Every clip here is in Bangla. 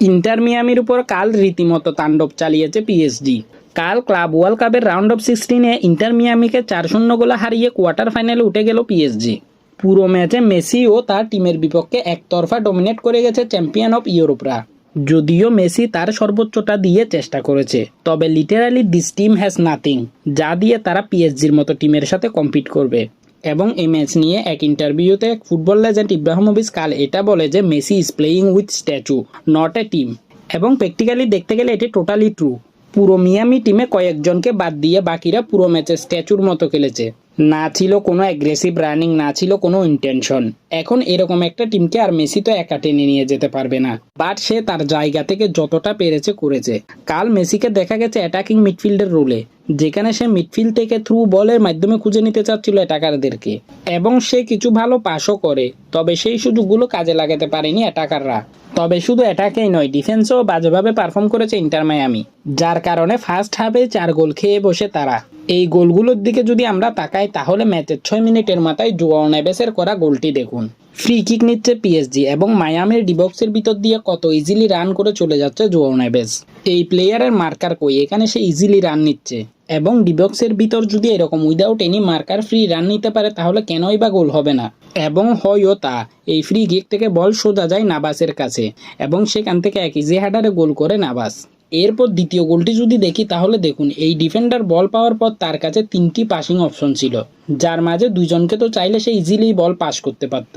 ইন্টার মিয়ামির উপর কাল রীতিমতো তাণ্ডব চালিয়েছে পিএসজি। কাল ক্লাব ওয়ার্ল্ড কাপের রাউন্ড অফ 16-এ ইন্টার মিয়ামিকে 4-0 গোলে হারিয়ে কোয়ার্টার ফাইনালে উঠে গেল পিএসজি। পুরো ম্যাচে মেসি ও তার টিমের বিপক্ষে একতরফা ডমিনেট করে গেছে চ্যাম্পিয়ন অফ ইউরোপরা। যদিও মেসি তার সর্বোচ্চটা দিয়ে চেষ্টা করেছে, তবে literally this team has nothing যা দিয়ে তারা পিএসজির মতো টিমের সাথে কম্পিট করবে। এবং এই ম্যাচ নিয়ে এক ইন্টারভিউতে ফুটবল লেজেন্ড ইব্রাহিমোভিচ কাল এটা বলে যে Messi is playing with statue not a team. এবং প্র্যাকটিক্যালি দেখতে গেলে এটি টোটালি ট্রু। পুরো মিয়ামি টিমে কয়েকজনকে বাদ দিয়ে বাকিরা পুরো ম্যাচে স্ট্যাচুর মতো খেলেছে। না ছিল কোনো অ্যাগ্রেসিভ রানিং, না ছিল কোনো ইন্টেনশন। এখন এরকম একটা টিমকে আর মেসি তো একা টেনে নিয়ে যেতে পারবে না, বাট সে তার জায়গা থেকে যতটা পেরেছে করেছে। কাল মেসিকে দেখা গেছে অ্যাটাকিং মিডফিল্ডের রোলে, যেখানে সে মিডফিল্ড থেকে থ্রু বলের মাধ্যমে খুঁজে নিতে চাচ্ছিল অ্যাটাকারদেরকে, এবং সে কিছু ভালো পাসও করে। তবে সেই সুযোগগুলো কাজে লাগাতে পারেনি অ্যাটাকাররা। তবে শুধু অ্যাটাকেই নয়, ডিফেন্সও বাজেভাবে পারফর্ম করেছে ইন্টার মায়ামি, যার কারণে ফার্স্ট হাফে 4 গোল খেয়ে বসে তারা। এই গোলগুলোর দিকে যদি আমরা তাকাই তাহলে ম্যাচের 6 মিনিটের মাথায় জোয়াও নেভেসের করা গোলটি দেখুন। ফ্রি কিক নিচ্ছে পিএসজি এবং মায়ামির ডিবক্সের ভিতর দিয়ে কত ইজিলি রান করে চলে যাচ্ছে জোয়াও নেভেস। এই প্লেয়ারের মার্কার কই, এখানে সে ইজিলি রান নিচ্ছে। এবং ডিবক্সের ভিতর যদি এরকম without any marker free run নিতে পারে তাহলে কেনই বা গোল হবে না। এবং হয়ও তা। এই ফ্রি কিক থেকে বল সোজা যায় নাবাসের কাছে এবং সেখান থেকে এক ইজি হেডারে গোল করে নাবাস। এরপর দ্বিতীয় গোলটি যদি দেখি তাহলে দেখুন, এই ডিফেন্ডার বল পাওয়ার পর তার কাছে 3টি পাসিং অপশন ছিল, যার মাঝে 2জনকে তো চাইলে সে ইজিলি বল পাস করতে পারত।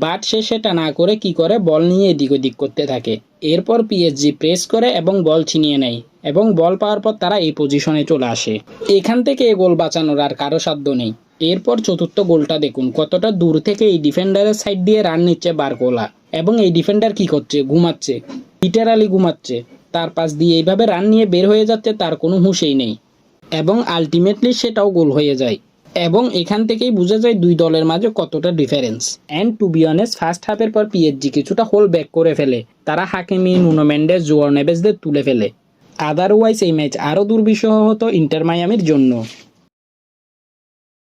বাট সে সেটা না করে কি করে, বল নিয়ে এদিক ওদিক করতে থাকে। এরপর পিএসজি প্রেস করে এবং বল ছিনিয়ে নেয় এবং বল পাওয়ার পর তারা এই পজিশনে চলে আসে। এখান থেকে এই গোল বাঁচানোর আর কারো সাধ্য নেই। এরপর চতুর্থ গোলটা দেখুন, কতটা দূর থেকে এই ডিফেন্ডারের সাইড দিয়ে রান নিচ্ছে বারকোলা। এবং এই ডিফেন্ডার কি করছে, ঘুমাচ্ছে, লিটারালি ঘুমাচ্ছে। তার পাশ দিয়ে এইভাবে রান নিয়ে বের হয়ে যাচ্ছে, তার কোনো হুঁশেই নেই। এবং আলটিমেটলি সেটাও গোল হয়ে যায়। এবং এখান থেকেই বোঝা যায় দুই দলের মাঝে কতটা difference. And to be honest, first হাফের পর পিএসজি কিছুটা হোল ব্যাক করে ফেলে। তারা হাকিমি, নুনো মেন্ডেস, জোয়াও নেভেসদের তুলে ফেলে। আদারওয়াইজ এই ম্যাচ আরও দুর্বিষহ হতো ইন্টার মায়ামির জন্য।